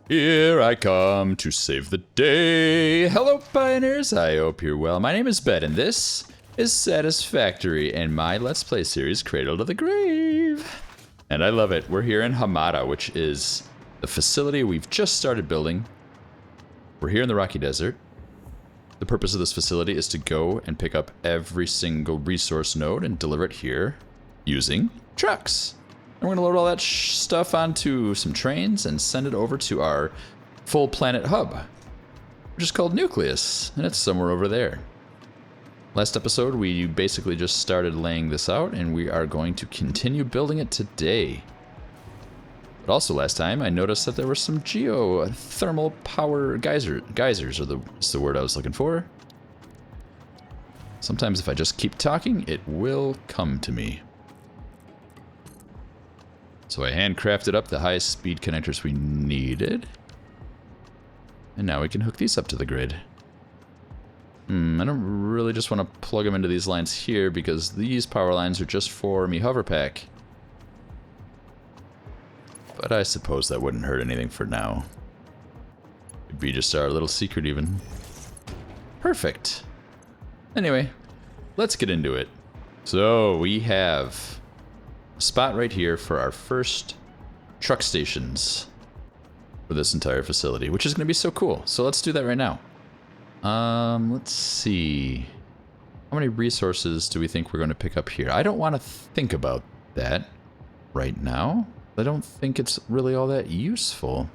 Here I come to save the day. Hello, pioneers. I hope you're well. My name is Ben, and this is Satisfactory and my Let's Play series, Cradle to the Grave. And I love it. We're here in Hamada, which is the facility we've just started building. We're here in the Rocky Desert. The purpose of this facility is to go and pick up every single resource node and deliver it here using trucks. And we're going to load all that stuff onto some trains and send it over to our full planet hub, which is called Nucleus, and it's somewhere over there. Last episode, we basically just started laying this out, and we are going to continue building it today. But also last time, I noticed that there were some geothermal power geysers is the word I was looking for. Sometimes if I just keep talking, it will come to me. So I handcrafted up the highest speed connectors we needed. And now we can hook these up to the grid. I don't really just want to plug them into these lines here because these power lines are just for me hover pack. But I suppose that wouldn't hurt anything for now. It'd be just our little secret even. Perfect. Anyway, let's get into it. So we have a spot right here for our first truck stations for this entire facility, which is going to be so cool. So let's do that right now. Let's see. How many resources do we think we're going to pick up here? I don't want to think about that right now. I don't think it's really all that useful.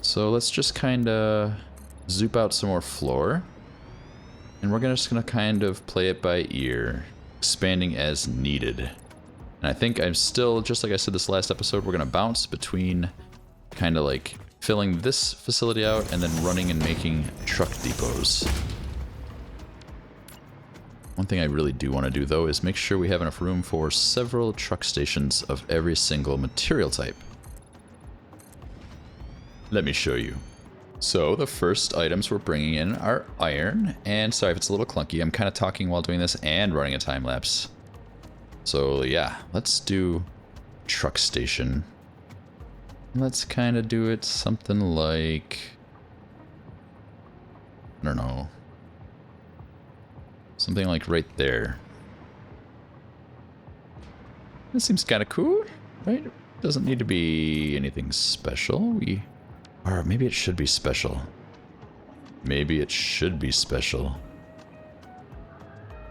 So let's just kind of zoop out some more floor. And we're just going to kind of play it by ear, expanding as needed. And I think I'm still, just like I said this last episode, we're going to bounce between kind of like filling this facility out and then running and making truck depots. One thing I really do want to do, though, is make sure we have enough room for several truck stations of every single material type. Let me show you. So the first items we're bringing in are iron, and sorry if it's a little clunky, I'm kind of talking while doing this and running a time lapse. So yeah, let's do truck station. Let's kind of do it something like, I don't know, something like right there. This seems kind of cool, right? Doesn't need to be anything special. Or maybe it should be special. Maybe it should be special.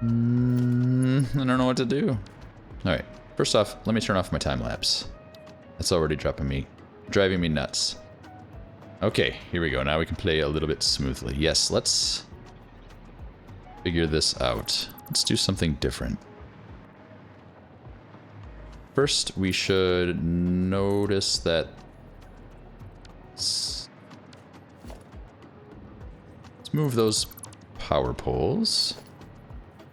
I don't know what to do. Alright, first off, let me turn off my time lapse. That's already driving me nuts. Okay, here we go. Now we can play a little bit smoothly. Yes, let's figure this out. Let's do something different. First, we should notice that let's move those power poles.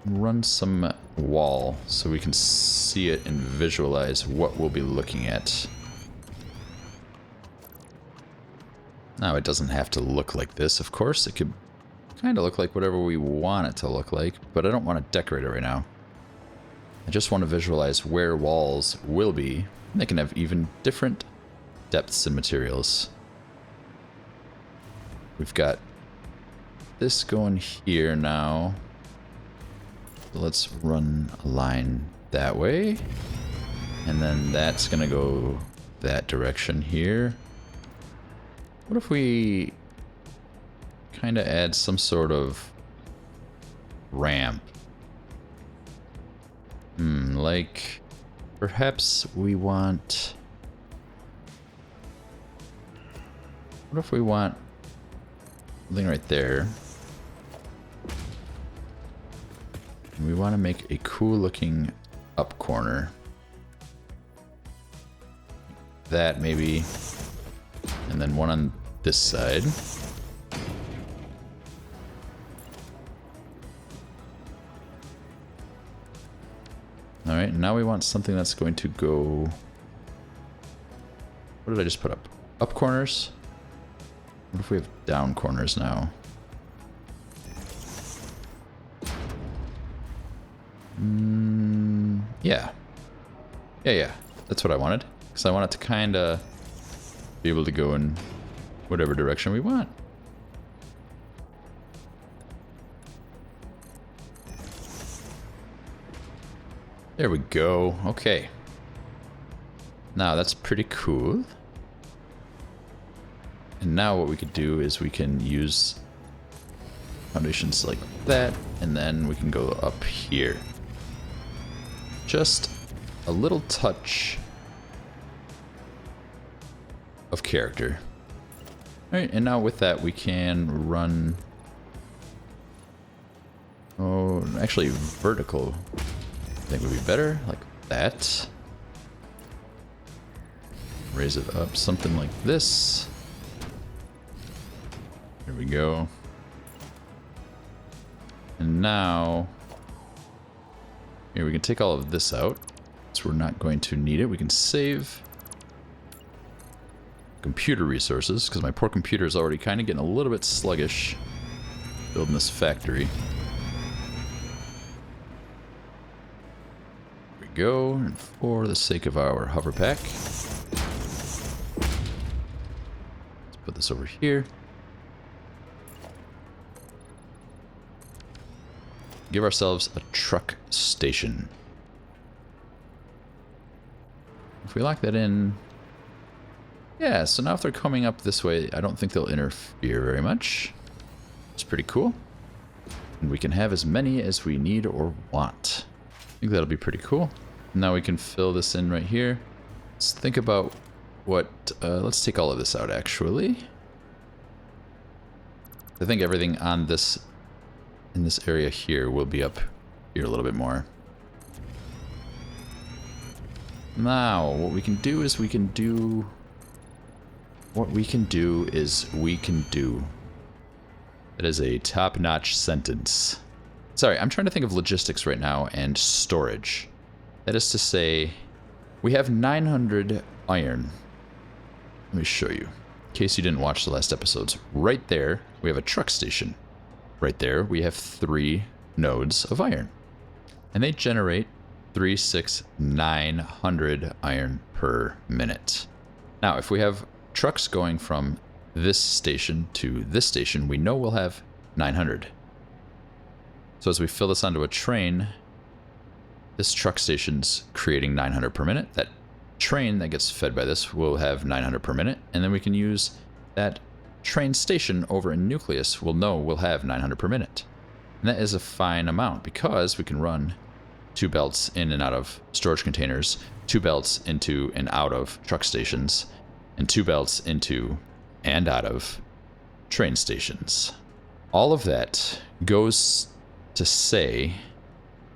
Run some wall so we can see it and visualize what we'll be looking at. Now, it doesn't have to look like this, of course. It could kind of look like whatever we want it to look like, but I don't want to decorate it right now. I just want to visualize where walls will be. They can have even different depths and materials. We've got this going here now. Let's run a line that way. And then that's going to go that direction here. What if we kind of add some sort of ramp? Like perhaps we want... What if we want something right there? We want to make a cool looking up corner. That maybe. And then one on this side. Alright, now we want something that's going to go... What did I just put up? Up corners? What if we have down corners now? Yeah. Yeah, that's what I wanted. Because I want it to kind of be able to go in whatever direction we want. There we go. Okay. Now that's pretty cool. And now what we could do is we can use foundations like that, and then we can go up here. Just a little touch of character. Alright, and now with that we can run... Oh, actually vertical I think would be better, like that. Raise it up, something like this. There we go. And now, here we can take all of this out, so we're not going to need it. We can save computer resources, because my poor computer is already kind of getting a little bit sluggish building this factory. There we go, and for the sake of our hover pack, let's put this over here. Give ourselves a truck station. If we lock that in... Yeah, so now if they're coming up this way, I don't think they'll interfere very much. It's pretty cool. And we can have as many as we need or want. I think that'll be pretty cool. Now we can fill this in right here. Let's think about what... let's take all of this out, actually. I think everything on this... in this area here will be up here a little bit more. Now, what we can do is we can do... What we can do is we can do. That is a top-notch sentence. Sorry, I'm trying to think of logistics right now and storage. That is to say, we have 900 iron. Let me show you. In case you didn't watch the last episodes. Right there, we have a truck station. Right there, we have 3 nodes of iron. And they generate 900 iron per minute. Now, if we have trucks going from this station to this station, we know we'll have 900. So as we fill this onto a train, this truck station's creating 900 per minute. That train that gets fed by this will have 900 per minute, and then we can use that train station over in Nucleus. We'll know we'll have 900 per minute. And that is a fine amount because we can run 2 belts in and out of storage containers, 2 belts into and out of truck stations, and 2 belts into and out of train stations. All of that goes to say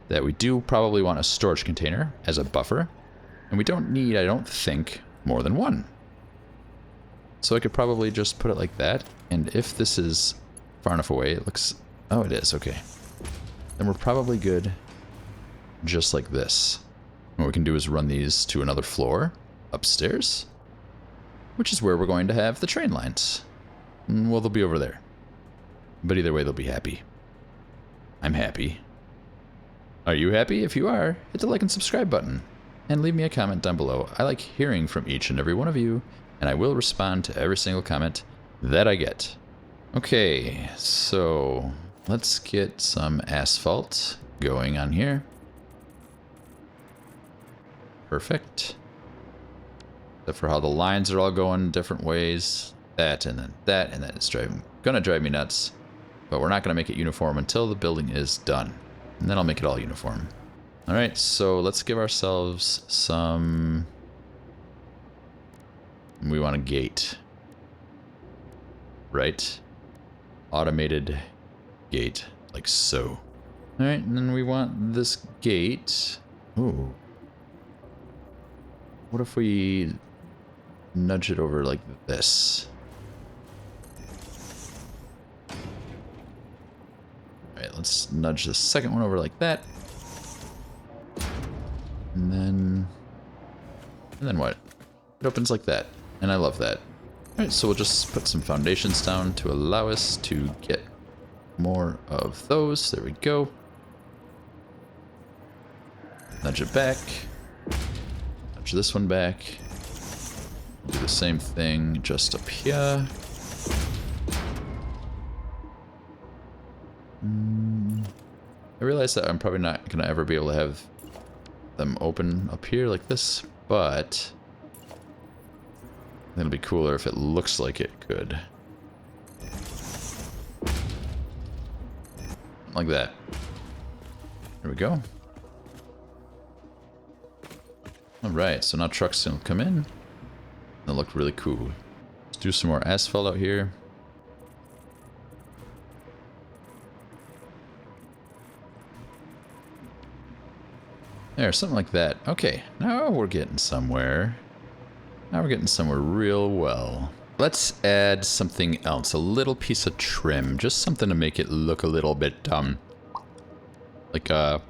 that we do probably want a storage container as a buffer, and we don't need, I don't think, more than 1. So I could probably just put it like that, and if this is far enough away, it looks... Oh, it is, okay. Then we're probably good just like this. What we can do is run these to another floor upstairs, which is where we're going to have the train lines. Well, they'll be over there. But either way, they'll be happy. I'm happy. Are you happy? If you are, hit the like and subscribe button. And leave me a comment down below. I like hearing from each and every one of you, and I will respond to every single comment that I get. Okay, so let's get some asphalt going on here. Perfect. Except for how the lines are all going different ways. That and then that, and that is gonna drive me nuts. But we're not gonna make it uniform until the building is done. And then I'll make it all uniform. Alright, so let's give ourselves some... We want a gate. Right? Automated gate, like so. Alright, and then we want this gate... Ooh. What if we nudge it over like this? Alright, let's nudge the second one over like that. And then what? It opens like that. And I love that. Alright, so we'll just put some foundations down to allow us to get more of those. There we go. Nudge it back. Nudge this one back. Do the same thing just up here. I realize that I'm probably not going to ever be able to have them open up here like this, but it'll be cooler if it looks like it could. Like that. There we go. Alright, so now trucks will come in. They'll look really cool. Let's do some more asphalt out here. There, something like that. Okay, now we're getting somewhere. Now we're getting somewhere real well. Let's add something else. A little piece of trim. Just something to make it look a little bit, like a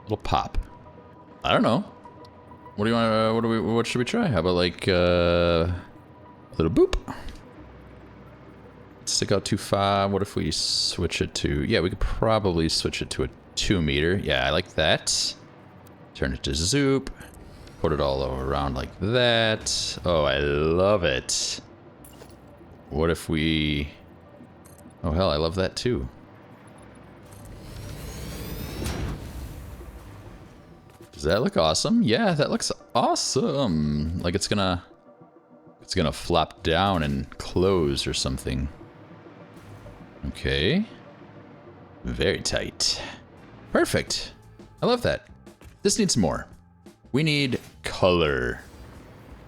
little pop. I don't know. What do you want? What should we try? How about like a little boop? Stick out too far. What if we switch it to? Yeah, we could probably switch it to a 2 meter. Yeah, I like that. Turn it to zoop. Put it all around like that. Oh, I love it. What if we? Oh hell, I love that too. Does that look awesome? Yeah, that looks awesome. Like it's gonna flop down and close or something. Okay. Very tight. Perfect. I love that. This needs more. We need color.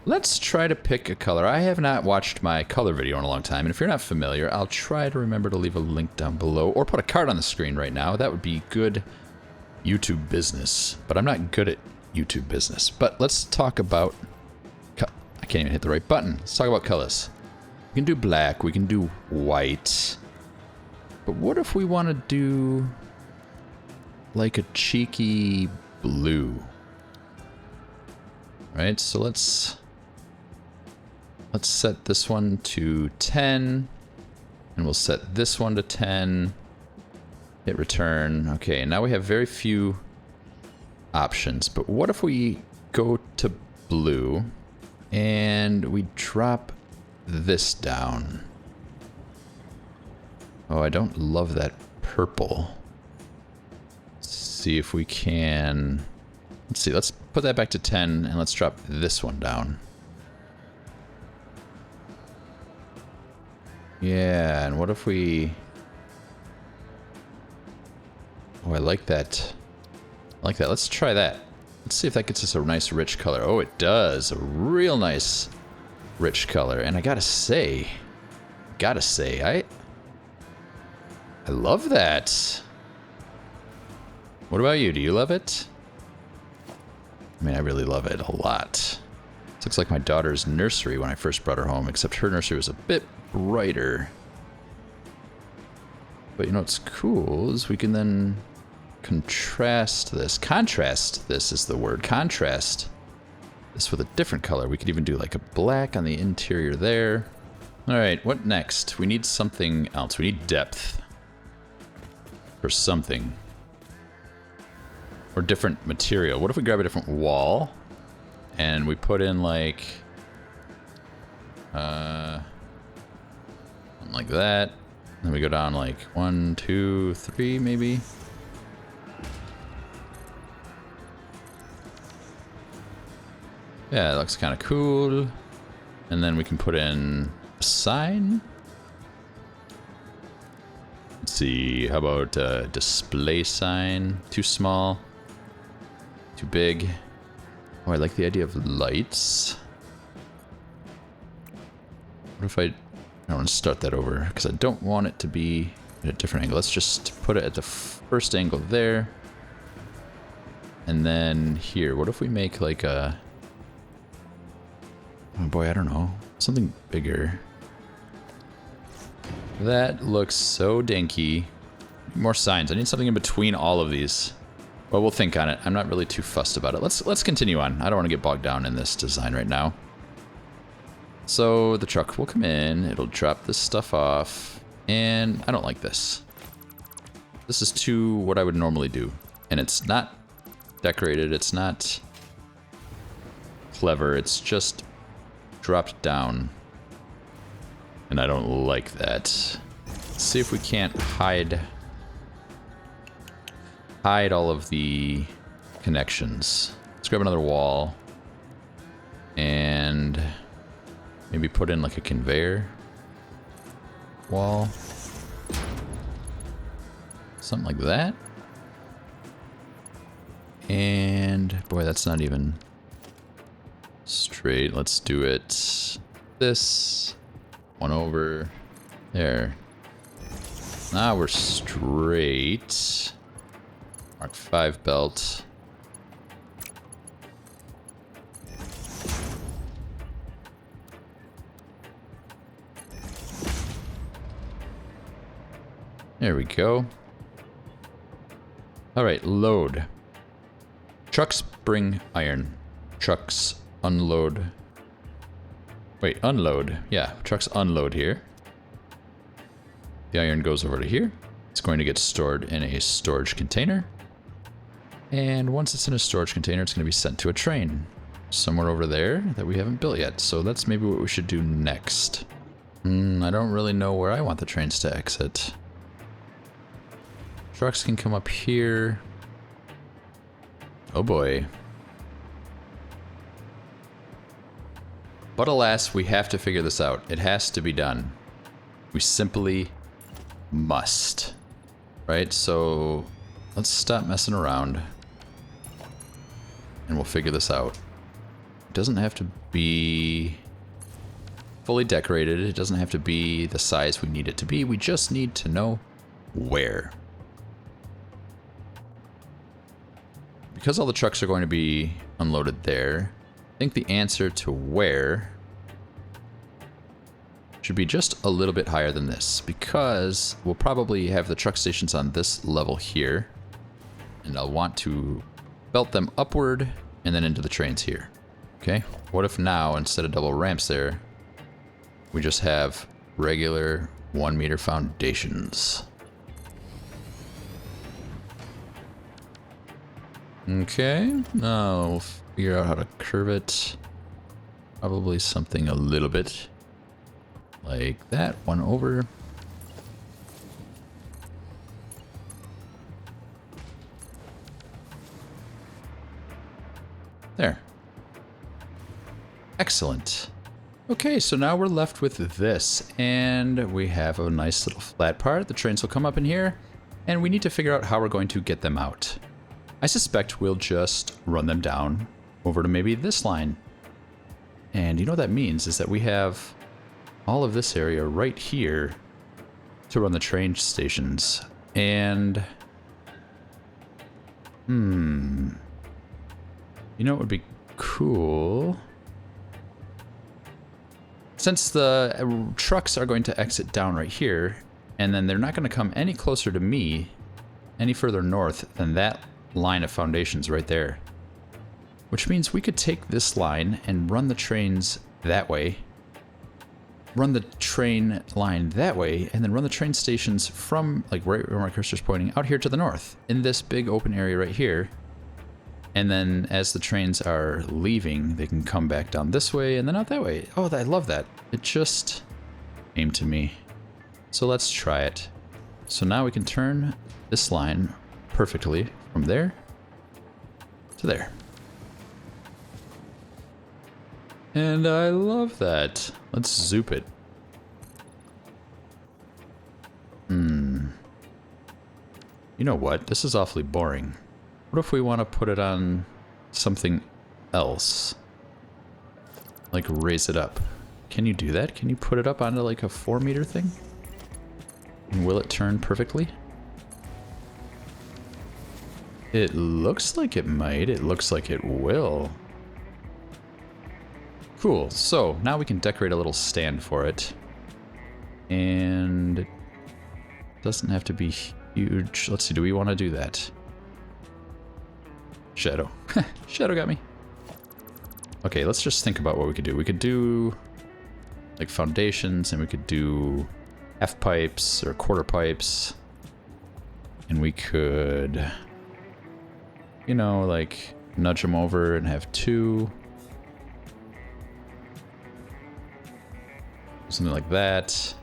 Let's try to pick a color. I have not watched my color video in a long time, and if you're not familiar, I'll try to remember to leave a link down below or put a card on the screen right now. That would be good YouTube business, but I'm not good at YouTube business. But let's talk about... I can't even hit the right button. Let's talk about colors. We can do black, we can do white. But what if we want to do like a cheeky blue? Right, so let's set this one to 10, and we'll set this one to 10. Hit return. Okay, now we have very few options, but what if we go to blue and we drop this down? Oh, I don't love that purple. Let's see if we can... Let's see, let's put that back to 10 and let's drop this one down. Yeah, and what if we... Oh, I like that. I like that. Let's try that. Let's see if that gets us a nice rich color. Oh, it does. A real nice rich color. And I gotta say, I love that. What about you? Do you love it? I mean, I really love it a lot. This looks like my daughter's nursery when I first brought her home, except her nursery was a bit brighter. But you know what's cool is we can then contrast this. Contrast this is the word. Contrast this with a different color. We could even do like a black on the interior there. All right, what next? We need something else. We need depth for something. Or different material. What if we grab a different wall and we put in like something like that. Then we go down like 1, 2, 3 maybe. Yeah, it looks kind of cool. And then we can put in a sign. Let's see, how about a display sign? Too small? Too big? Oh, I like the idea of lights. What if I want to start that over? Because I don't want it to be at a different angle. Let's just put it at the first angle there. And then here, what if we make like a... Oh boy, I don't know. Something bigger. That looks so dinky. More signs. I need something in between all of these. Well, we'll think on it. I'm not really too fussed about it. Let's continue on. I don't want to get bogged down in this design right now. So the truck will come in. It'll drop this stuff off. And I don't like this. This is too what I would normally do. And it's not decorated. It's not clever. It's just dropped down. And I don't like that. Let's see if we can't hide all of the connections. Let's grab another wall. And maybe put in like a conveyor wall. Something like that. And boy, that's not even straight. Let's do it this one over there. Now we're straight. Mark 5 belt. There we go. All right, load. Trucks bring iron. Trucks unload. Wait, unload. Yeah, trucks unload here. The iron goes over to here. It's going to get stored in a storage container. And once it's in a storage container, it's going to be sent to a train somewhere over there that we haven't built yet. So that's maybe what we should do next. I don't really know where I want the trains to exit. Trucks can come up here. Oh boy. But alas, we have to figure this out. It has to be done. We simply must. Right? So let's stop messing around. And we'll figure this out. It doesn't have to be fully decorated. It doesn't have to be the size we need it to be. We just need to know where. Because all the trucks are going to be unloaded there, I think the answer to where should be just a little bit higher than this, because we'll probably have the truck stations on this level here, and I'll want to belt them upward and then into the trains here. Okay, what if now, instead of double ramps there, we just have regular 1 meter foundations? Okay, now we'll figure out how to curve it. Probably something a little bit like that. One over. There. Excellent. Okay, so now we're left with this, and we have a nice little flat part. The trains will come up in here, and we need to figure out how we're going to get them out. I suspect we'll just run them down over to maybe this line. And you know what that means is that we have all of this area right here to run the train stations. And you know what would be cool? Since the trucks are going to exit down right here, and then they're not going to come any closer to me, any further north than that line of foundations right there. Which means we could take this line and run the trains that way, run the train line that way, and then run the train stations from, like, right where my cursor's pointing, out here to the north, in this big open area right here. And then as the trains are leaving, they can come back down this way and then out that way. Oh, I love that. It just came to me. So let's try it. So now we can turn this line perfectly from there to there. And I love that. Let's zoop it. You know what? This is awfully boring. What if we want to put it on something else? Like raise it up. Can you do that? Can you put it up onto like a 4 meter thing? And will it turn perfectly? It looks like it might. It looks like it will. Cool. So now we can decorate a little stand for it. And it doesn't have to be huge. Let's see. Do we want to do that? Shadow. Shadow got me. Okay, let's just think about what we could do. We could do like foundations, and we could do half pipes or quarter pipes. And we could, you know, like nudge them over and have 2. Something like that.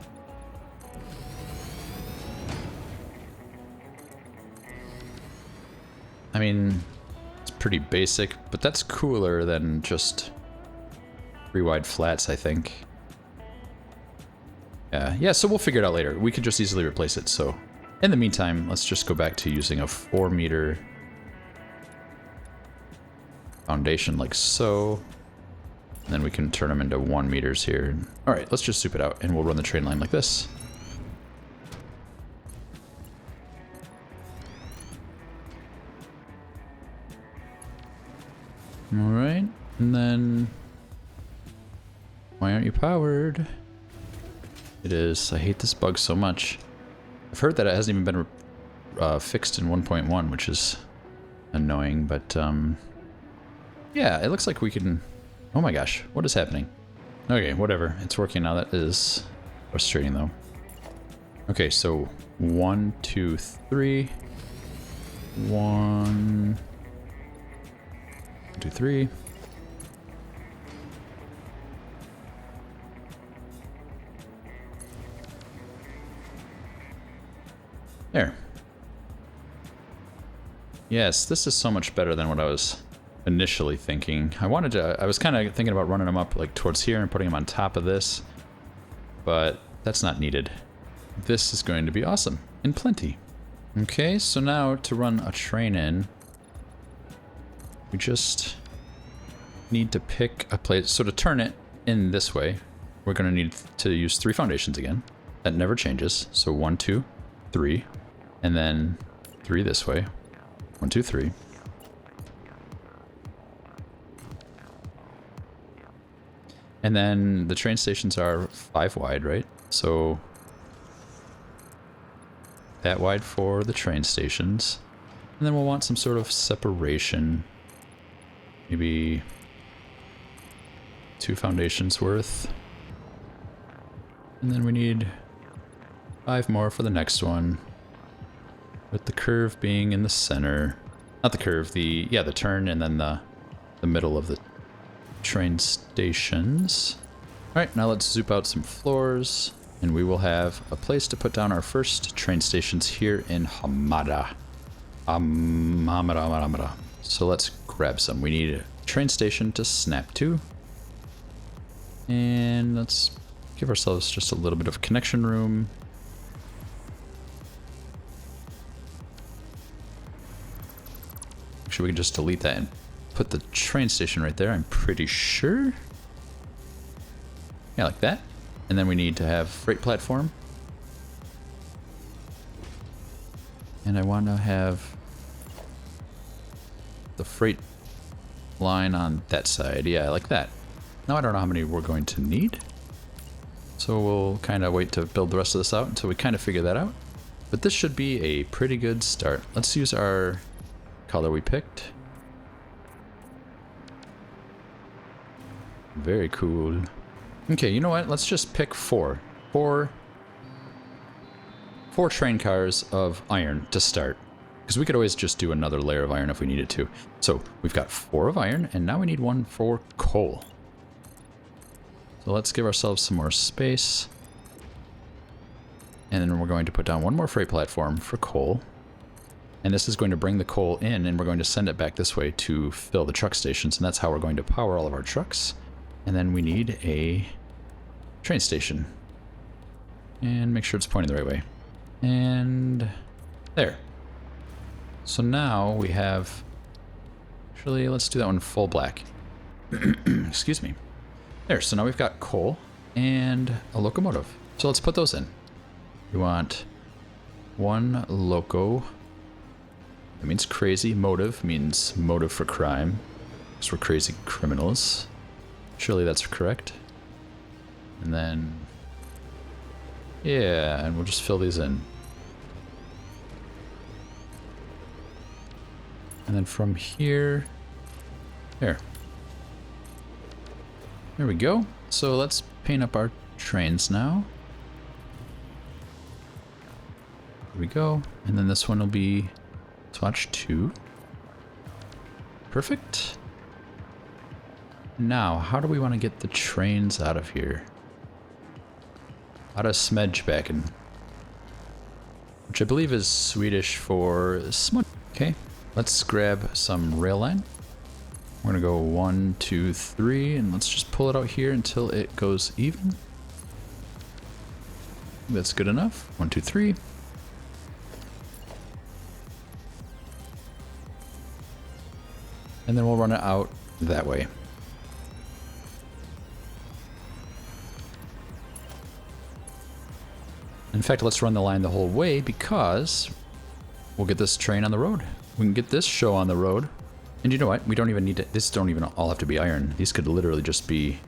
I mean, it's pretty basic, but that's cooler than just 3 wide flats, I think. Yeah, so we'll figure it out later. We could just easily replace it, so... In the meantime, let's just go back to using a 4-meter foundation like so. And then we can turn them into 1 meters here. Alright, let's just soup it out, and we'll run the train line like this. Alright, and then... Why aren't you powered? It is. I hate this bug so much. I've heard that it hasn't even been fixed in 1.1, which is annoying, but yeah, it looks like we can... Oh my gosh, what is happening? Okay, whatever. It's working now. That is frustrating, though. Okay, so 1, 2, 3. 1, 2, 3. There. Yes, this is so much better than what I was initially thinking. I was kind of thinking about running them up like towards here and putting them on top of this, but that's not needed. This is going to be awesome and plenty. Okay, so now to run a train in, we just need to pick a place. So to turn it in this way, we're going to need to use 3 foundations again. That never changes. So 1, 2, 3, and then 3 this way. 1, 2, 3. And then the train stations are 5 wide, right? So that wide for the train stations. And then we'll want some sort of separation. Maybe 2 foundations worth. And then we need 5 more for the next one. With the curve being in the center. Not the curve, the turn, and then the middle of the train stations. Alright, now let's zoop out some floors, and we will have a place to put down our first train stations here in Hamada. Hamada. So let's grab some. We need a train station to snap to. And let's give ourselves just a little bit of connection room. Actually, we can just delete that and put the train station right there, I'm pretty sure. Yeah, like that. And then we need to have freight platform. And I want to have the freight line on that side. Yeah, like that. Now I don't know how many we're going to need. So we'll kind of wait to build the rest of this out until we kind of figure that out. But this should be a pretty good start. Let's use our color we picked. Very cool. Okay, you know what? Let's just pick 4 train cars of iron to start. Because we could always just do another layer of iron if we needed to. So we've got 4 of iron, and now we need 1 for coal. So let's give ourselves some more space. And then we're going to put down 1 more freight platform for coal. And this is going to bring the coal in, and we're going to send it back this way to fill the truck stations, and that's how we're going to power all of our trucks. And then we need a train station. And make sure it's pointing the right way. And there. So now we have... Actually, let's do that one full black. Excuse me. There, so now we've got coal and a locomotive. So let's put those in. We want 1 loco. That means crazy. Motive means motive for crime. Because we're crazy criminals. Surely that's correct. And then... yeah, and we'll just fill these in. And then from here... there. There we go. So let's paint up our trains now. There we go. And then this one will be swatch 2. Perfect. Now, how do we want to get the trains out of here? How to smedgebacken. Which I believe is Swedish for smudge. Okay, let's grab some rail line. We're gonna go 1, 2, 3, and let's just pull it out here until it goes even. That's good enough. 1, 2, 3. And then we'll run it out that way. In fact, let's run the line the whole way because we'll get this train on the road. We can get this show on the road. And you know what? We don't even need to, this don't even all have to be iron. These could literally just be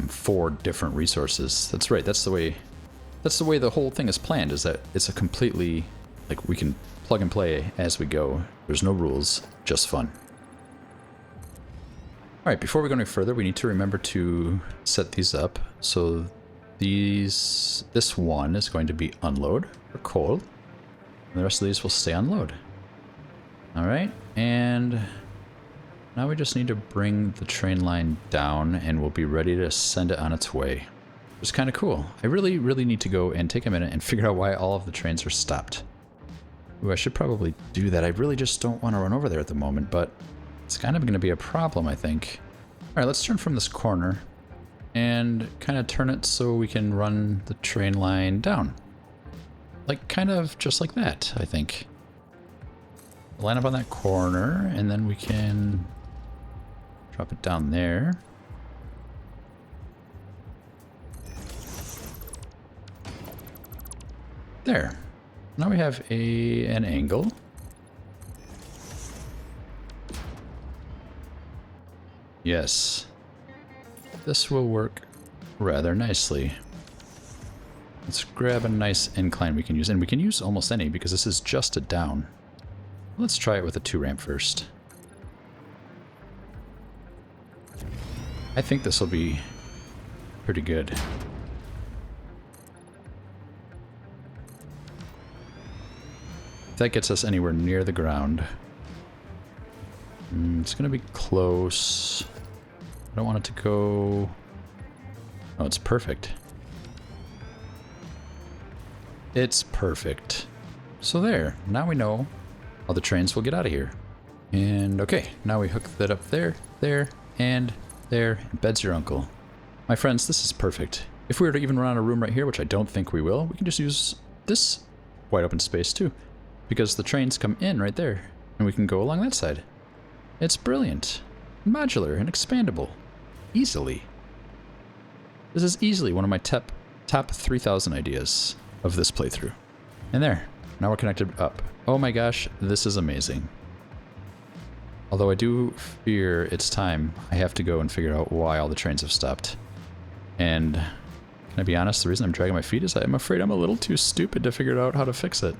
4 different resources. That's right. That's the way the whole thing is planned, is that it's a completely, like, we can plug and play as we go. There's no rules, just fun. All right, before we go any further, we need to remember to set these up. So this one is going to be unload for coal, and the rest of these will stay on load. All right, and now we just need to bring the train line down and we'll be ready to send it on its way. It's kind of cool. I really need to go and take a minute and figure out why all of the trains are stopped. Ooh, I should probably do that. I really just don't want to run over there at the moment, but it's kind of going to be a problem, I think. All right, let's turn from this corner and kind of turn it so we can run the train line down. Like, kind of just like that, I think. Line up on that corner, and then we can drop it down there. There. Now we have an angle. Yes. This will work rather nicely. Let's grab a nice incline we can use, and we can use almost any because this is just a down. Let's try it with a 2-ramp first. I think this will be pretty good. If that gets us anywhere near the ground. It's gonna be close. I don't want it to go... Oh, it's perfect. It's perfect. So there, now we know how the trains will get out of here. And okay, now we hook that up there, there, and there, and bed's your uncle. My friends, this is perfect. If we were to even run out of room right here, which I don't think we will, we can just use this wide open space too. Because the trains come in right there, and we can go along that side. It's brilliant, modular, and expandable. Easily. This is easily one of my top 3,000 ideas of this playthrough. And there, now we're connected up. Oh my gosh, this is amazing. Although I do fear it's time I have to go and figure out why all the trains have stopped. And can I be honest, the reason I'm dragging my feet is I'm afraid I'm a little too stupid to figure out how to fix it.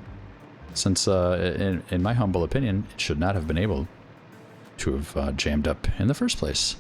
Since, in my humble opinion, it should not have been able to have jammed up in the first place.